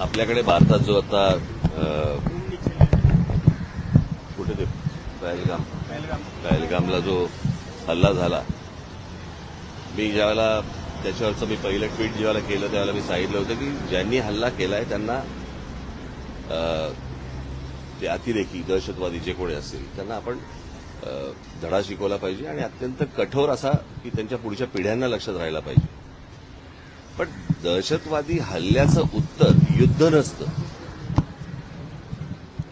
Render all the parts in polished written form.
आपल्याकडे भारतात जो आता कुठे ते पहलगामला जो हल्ला झाला, मी ज्यावेळेला त्याच्यावरचं मी पहिलं ट्विट ज्यावेळेला केलं त्यावेळेला मी सांगितलं होतं की ज्यांनी हल्ला केलाय त्यांना ते अतिरेकी दहशतवादी जे कोणी असतील त्यांना आपण धडा शिकवला पाहिजे आणि अत्यंत कठोर असा की त्यांच्या पुढच्या पिढ्यांना लक्षात राहायला पाहिजे. पण दहशतवादी हल्ल्याचं उत्तर युद्ध नसतं,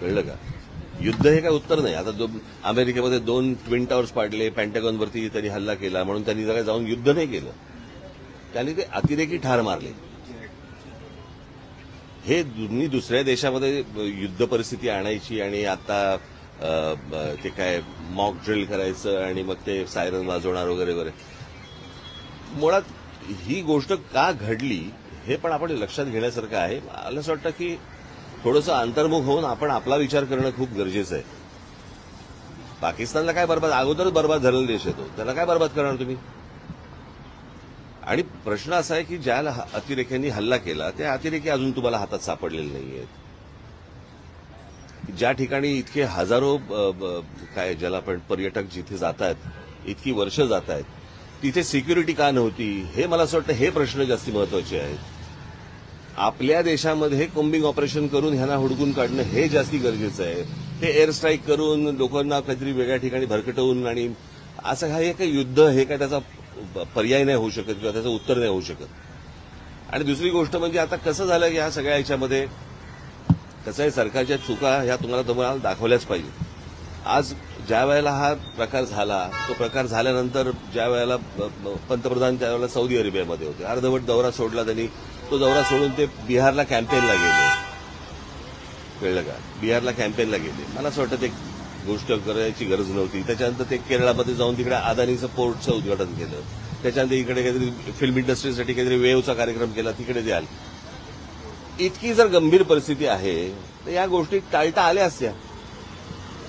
कळलं का? युद्ध हे काय उत्तर नाही. आता अमेरिकेमध्ये 2 ट्विन टावर्स पाडले, पेंटागॉनवरती त्यांनी हल्ला केला म्हणून त्यांनी जरा जाऊन युद्ध नाही केलं, त्यांनी ते अतिरेकी ठार मारले. हे तुम्ही दुसऱ्या देशामध्ये युद्ध परिस्थिती आणायची आणि आता ते काय मॉक ड्रिल करायचं आणि मग ते सायरन वाजवणार वगैरे वगैरे. मुळात ही गोष्ट का घडली हे पण आपण लक्षात घेण्यासारखं आहे. मला असं वाटतं की थोडंसं अंतर्मुख होऊन आपण आपला विचार करणं खूप गरजेचं आहे. पाकिस्तानला काय बरबाद, अगोदरच बरबाद झालेला देश येतो, त्याला काय बरबाद करणार तुम्ही? आणि प्रश्न असा आहे की ज्या अतिरेक्यांनी हल्ला केला त्या अतिरेकी अजून तुम्हाला हातात सापडलेले नाहीयेत. ज्या ठिकाणी इतके हजारो काय ज्याला आपण पर्यटक जिथे जात आहेत, इतकी वर्ष जात आहेत, तिथे सिक्युरिटी का नव्हती, हे मला असं वाटतं हे प्रश्न जास्त महत्वाचे आहेत. आपल्या देशामध्ये कोम्बिंग ऑपरेशन करून ह्यांना हुडकून काढणं हे जास्ती गरजेचं आहे. ते एअर स्ट्राईक करून लोकांना काहीतरी वेगळ्या ठिकाणी भरकटवून आणि असं हे काही युद्ध हे काय त्याचा पर्याय नाही होऊ शकत किंवा त्याचं उत्तर नाही होऊ शकत. आणि दुसरी गोष्ट म्हणजे आता कसं झालं की ह्या सगळ्या ह्याच्यामध्ये कसं आहे, सरकारच्या चुका ह्या तुम्हाला दाखवल्याच पाहिजे. आज ज्या वेळेला हा प्रकार झाला, तो प्रकार झाल्यानंतर ज्या वेळेला पंतप्रधान त्यावेळेला सौदी अरेबियामध्ये होते, अर्धवट दौरा सोडला त्यांनी. तो दौरा सोडून ते बिहारला कॅम्पेनला गेले, कळलं का? बिहारला कॅम्पेनला गेले. मला असं वाटतं ते गोष्ट करायची गरज नव्हती. त्याच्यानंतर ते केरळमध्ये जाऊन तिकडे अदानीचं पोर्टचं उद्घाटन केलं. त्याच्यानंतर इकडे काहीतरी फिल्म इंडस्ट्रीसाठी काहीतरी वेव्हचा कार्यक्रम केला, तिकडे द्याल. इतकी जर गंभीर परिस्थिती आहे तर या गोष्टी टाळता आल्या असत्या.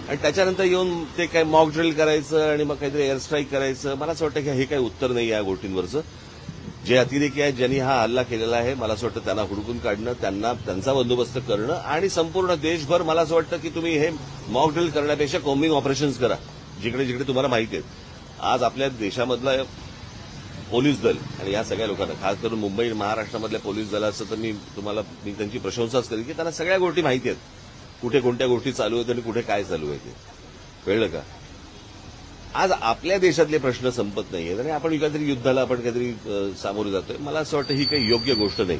आणि त्याच्यानंतर येऊन ते काय मॉक ड्रिल करायचं आणि मग काहीतरी एअर स्ट्राईक करायचं, मला असं वाटतं की हे काही उत्तर नाही या गोष्टींवरचं. जे अतिरेकी आहेत, ज्यांनी हा हल्ला केलेला आहे, मला असं वाटतं त्यांना हुडकून काढणं, त्यांचा बंदोबस्त करणं आणि संपूर्ण देशभर मला असं वाटतं की तुम्ही हे मॉक ड्रिल करण्यापेक्षा कोम्बिंग ऑपरेशन्स करा जिकडे जिकडे तुम्हाला माहिती आहेत. आज आपल्या देशामधला पोलीस दल आणि या सगळ्या लोकांना, खास करून मुंबई महाराष्ट्रामधल्या पोलीस दलाचं तर मी त्यांची प्रशंसाच करेन की त्यांना सगळ्या गोष्टी माहिती आहेत, कुठे कोणत्या गोष्टी चालू आहेत आणि कुठे काय चालू आहे ते, कळलं का? आज आपल्या देशातले प्रश्न संपत नाहीयेत आणि आपण काहीतरी युद्धाला आपण काहीतरी सामोरे जातोय. मला असं वाटतं ही काही योग्य गोष्ट नाही.